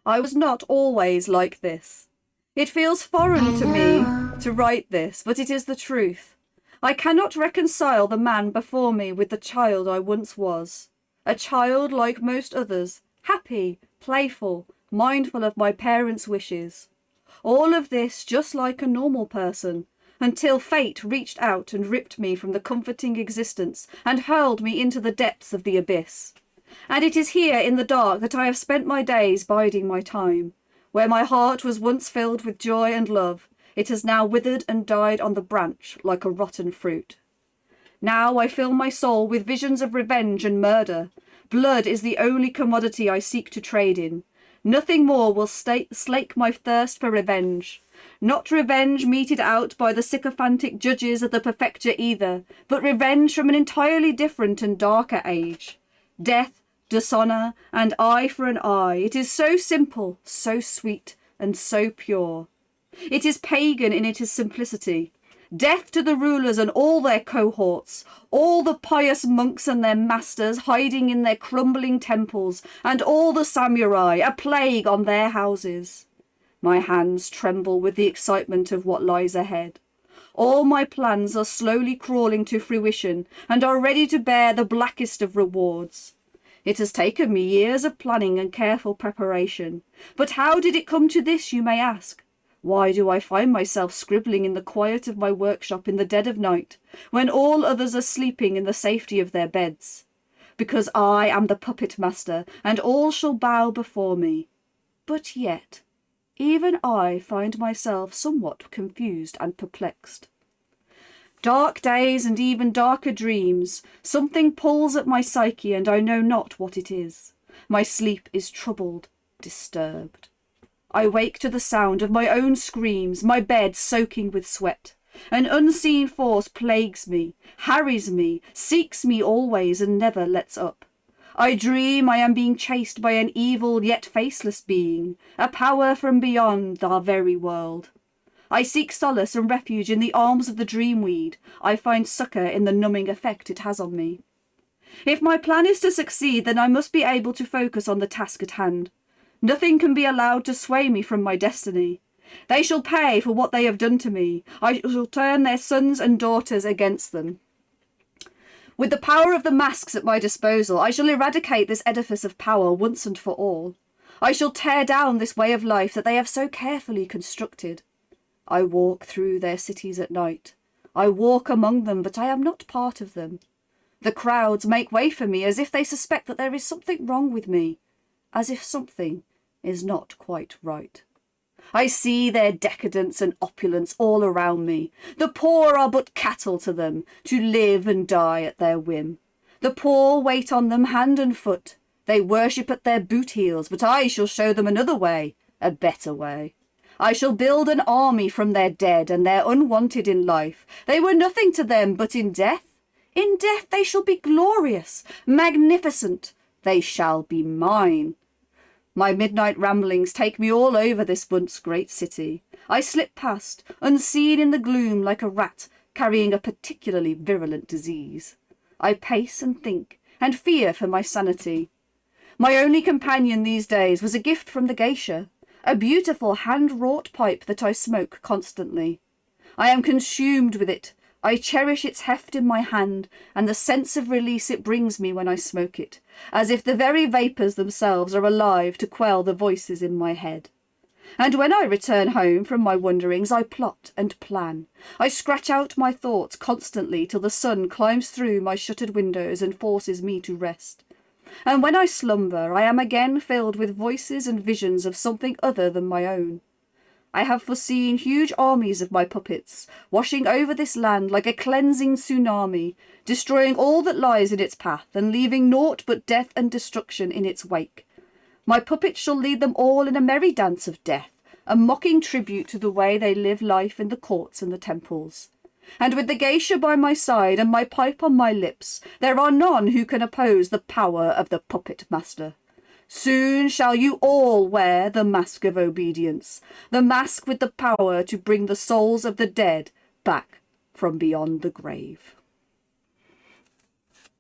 I was not always like this. It feels foreign to me to write this, but it is the truth. I cannot reconcile the man before me with the child I once was. A child like most others, happy, playful, mindful of my parents' wishes. All of this just like a normal person, until fate reached out and ripped me from the comforting existence and hurled me into the depths of the abyss. And it is here in the dark that I have spent my days biding my time. Where my heart was once filled with joy and love, it has now withered and died on the branch like a rotten fruit. Now I fill my soul with visions of revenge and murder. Blood is the only commodity I seek to trade in. Nothing more will slake my thirst for revenge. Not revenge meted out by the sycophantic judges of the Prefecture either, but revenge from an entirely different and darker age. Death, dishonour, and eye for an eye. It is so simple, so sweet, and so pure. It is pagan in its simplicity. Death to the rulers and all their cohorts, all the pious monks and their masters hiding in their crumbling temples, and all the samurai, a plague on their houses. My hands tremble with the excitement of what lies ahead. All my plans are slowly crawling to fruition and are ready to bear the blackest of rewards. It has taken me years of planning and careful preparation. But how did it come to this, you may ask? Why do I find myself scribbling in the quiet of my workshop in the dead of night, when all others are sleeping in the safety of their beds? Because I am the puppet master, and all shall bow before me. But yet, even I find myself somewhat confused and perplexed. Dark days and even darker dreams, something pulls at my psyche and I know not what it is. My sleep is troubled, disturbed. I wake to the sound of my own screams, my bed soaking with sweat. An unseen force plagues me, harries me, seeks me always and never lets up. I dream I am being chased by an evil yet faceless being, a power from beyond our very world. I seek solace and refuge in the arms of the dreamweed. I find succour in the numbing effect it has on me. If my plan is to succeed, then I must be able to focus on the task at hand. Nothing can be allowed to sway me from my destiny. They shall pay for what they have done to me. I shall turn their sons and daughters against them. With the power of the masks at my disposal, I shall eradicate this edifice of power once and for all. I shall tear down this way of life that they have so carefully constructed. I walk through their cities at night. I walk among them, but I am not part of them. The crowds make way for me as if they suspect that there is something wrong with me, as if something is not quite right. I see their decadence and opulence all around me. The poor are but cattle to them, to live and die at their whim. The poor wait on them hand and foot. They worship at their boot heels, but I shall show them another way, a better way. I shall build an army from their dead and their unwanted in life. They were nothing to them, but in death they shall be glorious, magnificent. They shall be mine. My midnight ramblings take me all over this once great city. I slip past, unseen in the gloom like a rat carrying a particularly virulent disease. I pace and think, and fear for my sanity. My only companion these days was a gift from the geisha, a beautiful hand-wrought pipe that I smoke constantly. I am consumed with it. I cherish its heft in my hand and the sense of release it brings me when I smoke it, as if the very vapours themselves are alive to quell the voices in my head. And when I return home from my wanderings, I plot and plan. I scratch out my thoughts constantly till the sun climbs through my shuttered windows and forces me to rest. And when I slumber, I am again filled with voices and visions of something other than my own. I have foreseen huge armies of my puppets, washing over this land like a cleansing tsunami, destroying all that lies in its path and leaving naught but death and destruction in its wake. My puppets shall lead them all in a merry dance of death, a mocking tribute to the way they live life in the courts and the temples. And with the geisha by my side and my pipe on my lips, there are none who can oppose the power of the puppet master. Soon shall you all wear the mask of obedience, the mask with the power to bring the souls of the dead back from beyond the grave.